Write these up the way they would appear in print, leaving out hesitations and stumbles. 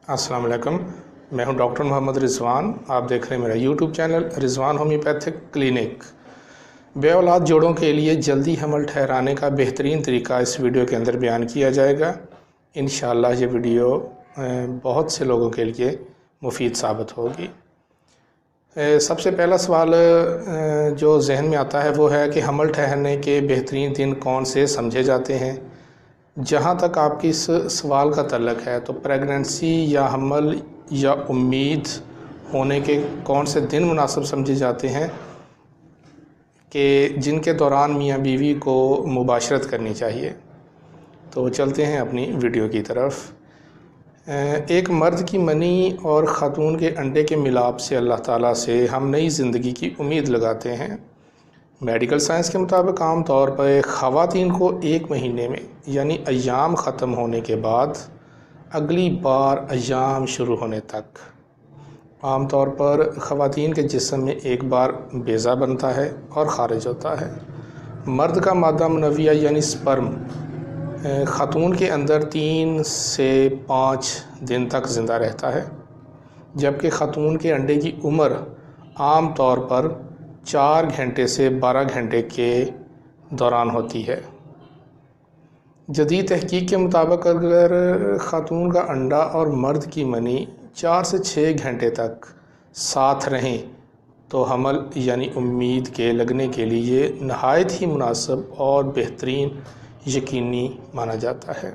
अस्सलाम वालेकुम। मैं हूं डॉक्टर मोहम्मद रिजवान। आप देख रहे हैं मेरा YouTube channel Rizwan homeopathic clinic. बेऔलाद जोड़ों के लिए जल्दी हमल ठहराने का बेहतरीन तरीका इस वीडियो के अंदर बयान किया जाएगा। इंशाअल्लाह ये वीडियो बहुत से लोगों के लिए मुफीद साबित होगी। सबसे पहला सवाल जो जहन में आता है वो है कि हमल ठहरने के बेहतरीन दिन कौन से समझे जाते हैं। जहाँ तक आपकी इस सवाल का तल्लक है तो प्रेगनेंसी या हमल या उम्मीद होने के कौन से दिन मुनासिब समझे जाते हैं कि जिनके दौरान मियाँ बीवी को मुबाशरत करनी चाहिए। तो चलते हैं अपनी वीडियो की तरफ। एक मर्द की मनी और ख़ातून के अंडे के मिलाप से अल्लाह ताला से हम नई ज़िंदगी की उम्मीद लगाते हैं। मेडिकल साइंस के मुताबिक आम तौर पर ख़वातीन को एक महीने में यानी अय्याम ख़त्म होने के बाद अगली बार अय्याम शुरू होने तक आम तौर पर ख़वातीन के जिस्म में एक बार बेज़ा बनता है और ख़ारिज होता है। मर्द का मादा मुनव्विया यानी स्पर्म ख़ातून के अंदर 3 से 5 दिन तक ज़िंदा रहता है, जबकि ख़ातून के अंडे की उम्र आम तौर पर 4 घंटे से 12 घंटे के दौरान होती है। जदीद तहकीक के मुताबिक अगर ख़ातून का अंडा और मर्द की मनी 4 से 6 घंटे तक साथ रहें तो हमल यानी उम्मीद के लगने के लिए नहायत ही मुनासिब और बेहतरीन यकीनी माना जाता है।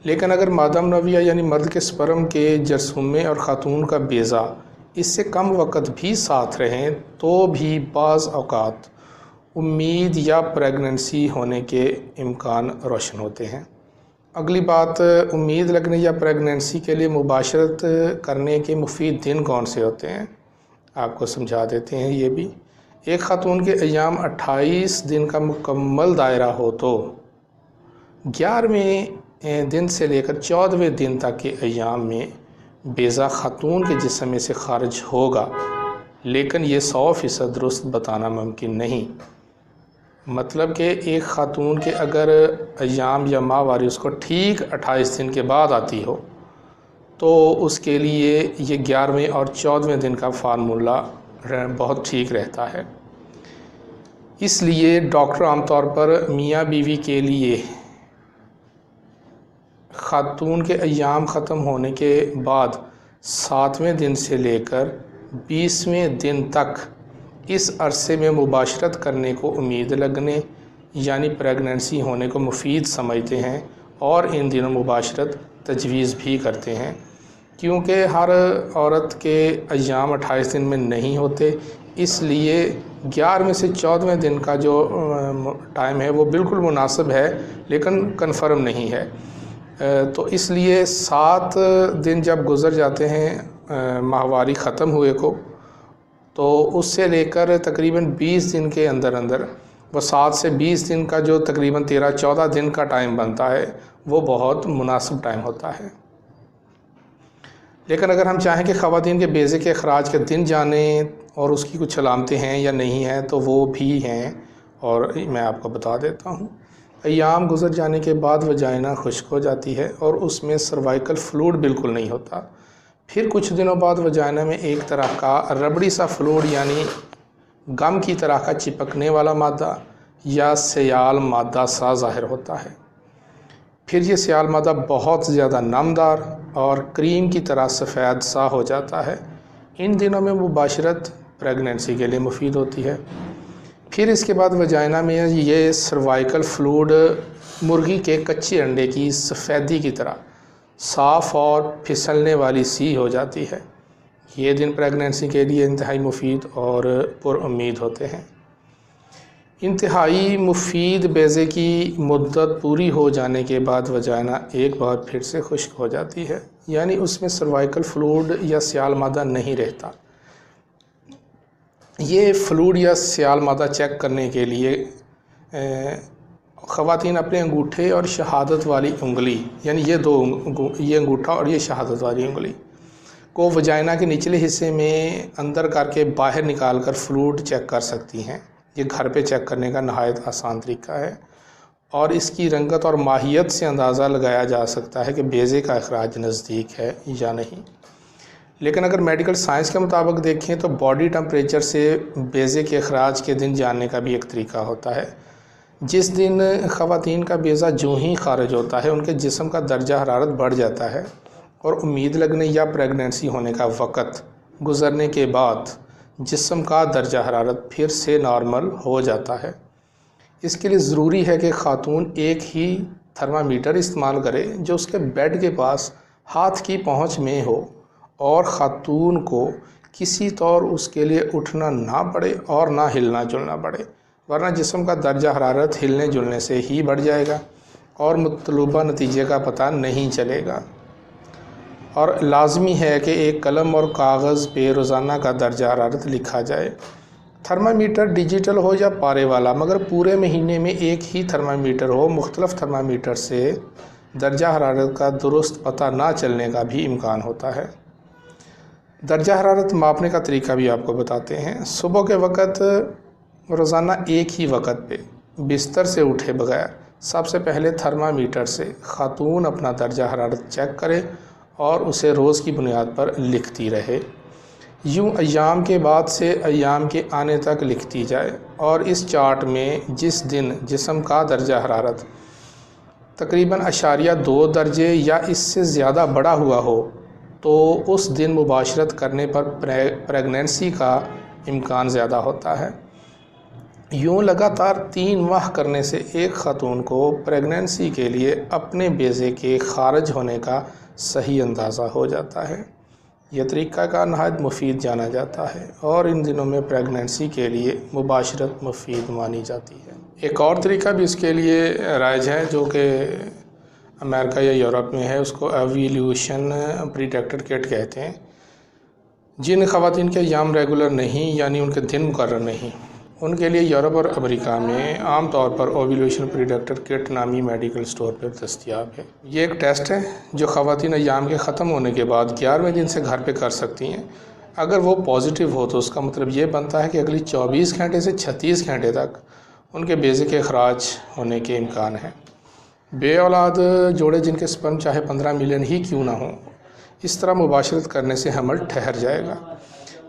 लेकिन अगर मादा मुनव्विया यानी मर्द के स्पर्म के जरसूमे और ख़ातून का बेज़ा इससे कम वक़्त भी साथ रहें तो भी बाज़ औक़ात उम्मीद या प्रेगनेंसी होने के इम्कान रोशन होते हैं। अगली बात, उम्मीद लगने या प्रेगनेंसी के लिए मुबाशरत करने के मुफीद दिन कौन से होते हैं, आपको समझा देते हैं। ये भी एक ख़ातून के अय्याम 28 दिन का मुकम्मल दायरा हो तो 11वें दिन से लेकर 14वें दिन तक के अय्याम में बेज़ा ख़ातून के जिस्म में से ख़ारिज होगा, लेकिन ये 100% दुरुस्त बताना मुमकिन नहीं। मतलब कि एक ख़ातून के अगर अय्याम या माहवारी उसको ठीक 28 दिन के बाद आती हो तो उसके लिए ये 11वें और 14वें दिन का फार्मूला बहुत ठीक रहता है। इसलिए डॉक्टर आमतौर पर मियाँ बीवी के लिए ख़ातून के अय्याम ख़त्म होने के बाद 7वें दिन से लेकर 20वें दिन तक इस अरसे में मुबाशरत करने को उम्मीद लगने यानी प्रेगनेंसी होने को मुफीद समझते हैं और इन दिनों मुबाशरत तजवीज़ भी करते हैं, क्योंकि हर औरत के अय्याम 28 दिन में नहीं होते। इसलिए 11वें से 14वें दिन का जो टाइम है वो बिल्कुल मुनासिब है, लेकिन कन्फर्म नहीं है। तो इसलिए 7 दिन जब गुज़र जाते हैं माहवारी ख़त्म हुए को, तो उससे लेकर तकरीबन 20 दिन के अंदर अंदर वो 7 से 20 दिन का जो तकरीबन 13-14 दिन का टाइम बनता है वो बहुत मुनासिब टाइम होता है। लेकिन अगर हम चाहें कि ख़वातीन के बेज़े के अखराज के दिन जानें और उसकी कुछ अलामतें हैं या नहीं हैं तो वो भी हैं, और मैं आपको बता देता हूँ। अय्याम गुज़र जाने के बाद वजाइना खुश्क हो जाती है और उसमें सर्वाइकल फ्लूइड बिल्कुल नहीं होता। फिर कुछ दिनों बाद वजाइना में एक तरह का रबड़ी सा फ्लूइड यानी गम की तरह का चिपकने वाला मादा या सयाल मादा सा ज़ाहिर होता है। फिर ये सयाल मादा बहुत ज़्यादा नमदार और क्रीम की तरह सफ़ेद सा हो जाता है। इन दिनों में मुबाशरत प्रेगनेंसी के लिए मुफीद होती है। फिर इसके बाद वजाइना में ये सर्वाइकल फ्लूइड मुर्गी के कच्चे अंडे की सफ़ेदी की तरह साफ़ और फिसलने वाली सी हो जाती है। ये दिन प्रेगनेंसी के लिए इंतहाई मुफीद और पुरुम्मीद होते हैं। इंतहाई मुफीद बेज़े की मुद्दत पूरी हो जाने के बाद वजाइना एक बार फिर से खुश्क हो जाती है, यानी उसमें सर्वाइकल फ्लूइड या सयाल मादा नहीं रहता। ये फ्लूइड या सयाल मादा चेक करने के लिए ख़वातीन अपने अंगूठे और शहादत वाली उंगली यानी ये अंगूठा और ये शहादत वाली उंगली को वजाइना के निचले हिस्से में अंदर करके बाहर निकाल कर फ्लूइड चेक कर सकती हैं। ये घर पे चेक करने का नहायत आसान तरीका है। اور اس کی رنگت اور ماہیت سے اندازہ لگایا جا سکتا ہے کہ بیضے کا اخراج نزدیک ہے یا نہیں۔ لیکن اگر میڈیکل سائنس کے مطابق دیکھیں تو باڈی ٹمپریچر سے بیضے کے اخراج کے دن جاننے کا بھی ایک طریقہ ہوتا ہے۔ جس دن خواتین کا بیضہ جو ہی خارج ہوتا ہے ان کے جسم کا درجہ حرارت بڑھ جاتا ہے اور امید لگنے یا پریگننسی ہونے کا وقت گزرنے کے بعد جسم کا درجہ حرارت پھر سے نارمل ہو جاتا ہے۔ اس کے لیے ضروری ہے کہ خاتون ایک ہی تھرمامیٹر استعمال کرے جو اس کے بیڈ کے پاس ہاتھ کی پہنچ میں ہو، اور خاتون کو کسی طور اس کے لیے اٹھنا نہ پڑے اور نہ ہلنا جلنا پڑے، ورنہ جسم کا درجہ حرارت ہلنے جلنے سے ہی بڑھ جائے گا اور مطلوبہ نتیجے کا پتہ نہیں چلے گا۔ اور لازمی ہے کہ ایک قلم اور کاغذ پہ روزانہ کا درجہ حرارت لکھا جائے۔ تھرمامیٹر ڈیجیٹل ہو یا پارے والا، مگر پورے مہینے میں ایک ہی تھرمامیٹر ہو، مختلف تھرمامیٹر سے درجہ حرارت کا درست پتہ نہ چلنے کا بھی امکان ہوتا ہے۔ درجہ حرارت ماپنے کا طریقہ بھی آپ کو بتاتے ہیں۔ صبح کے وقت روزانہ ایک ہی وقت پہ بستر سے اٹھے بغیر سب سے پہلے تھرمامیٹر سے خاتون اپنا درجہ حرارت چیک کرے اور اسے روز کی بنیاد پر لکھتی رہے۔ یوں ایام کے بعد سے ایام کے آنے تک لکھتی جائے، اور اس چارٹ میں جس دن جسم کا درجہ حرارت تقریباً 0.2 درجے یا اس سے زیادہ بڑا ہوا ہو تو اس دن مباشرت کرنے پر پریگننسی کا امکان زیادہ ہوتا ہے۔ یوں لگاتار 3 ماہ کرنے سے ایک خاتون کو پریگننسی کے لیے اپنے بیضے کے خارج ہونے کا صحیح اندازہ ہو جاتا ہے۔ یہ طریقہ کار نہایت مفید جانا جاتا ہے اور ان دنوں میں پریگننسی کے لیے مباشرت مفید مانی جاتی ہے۔ ایک اور طریقہ بھی اس کے لیے رائج ہے جو کہ امریکہ یا یورپ میں ہے، اس کو ایویلیوشن پریڈکٹر کٹ کہتے ہیں۔ جن خواتین کے ایام ریگولر نہیں، یعنی ان کے دن مقرر نہیں، ان کے لیے یورپ اور امریکہ میں عام طور پر اوویلیوشن پریڈکٹر کٹ نامی میڈیکل سٹور پر دستیاب ہے۔ یہ ایک ٹیسٹ ہے جو خواتین ایام کے ختم ہونے کے بعد 11ویں دن سے گھر پہ کر سکتی ہیں۔ اگر وہ پازیٹیو ہو تو اس کا مطلب یہ بنتا ہے کہ اگلی 24 گھنٹے سے 36 گھنٹے تک ان کے بیضے کے اخراج ہونے کے امکان ہیں۔ بے اولاد جوڑے جن کے سپرم چاہے 15 ملین ہی کیوں نہ ہوں، اس طرح مباشرت کرنے سے حمل ٹھہر جائے گا۔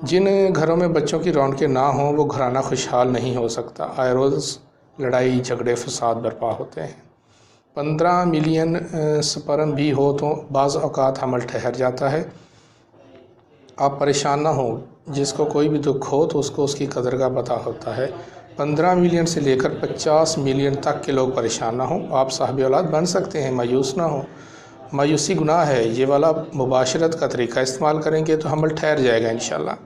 جن گھروں میں بچوں کی رونقیں نہ ہوں وہ گھرانہ خوشحال نہیں ہو سکتا، آئے روز لڑائی جھگڑے فساد برپا ہوتے ہیں۔ 15 ملین سپرم بھی ہو تو بعض اوقات حمل ٹھہر جاتا ہے۔ آپ پریشان نہ ہوں، جس کو کوئی بھی دکھ ہو تو اس کو اس کی قدر کا پتہ ہوتا ہے۔ 15 ملین سے لے کر 50 ملین تک کے لوگ پریشان نہ ہوں، آپ صاحب اولاد بن سکتے ہیں، مایوس نہ ہوں۔ مایوسی گناہ ہے، یہ والا مباشرت کا طریقہ استعمال کریں گے تو حمل ٹھہر جائے گا انشاءاللہ۔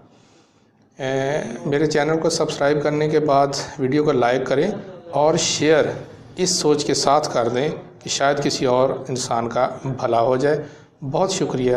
میرے چینل کو سبسکرائب کرنے کے بعد ویڈیو کو لائک کریں اور شیئر اس سوچ کے ساتھ کر دیں کہ شاید کسی اور انسان کا بھلا ہو جائے۔ بہت شکریہ۔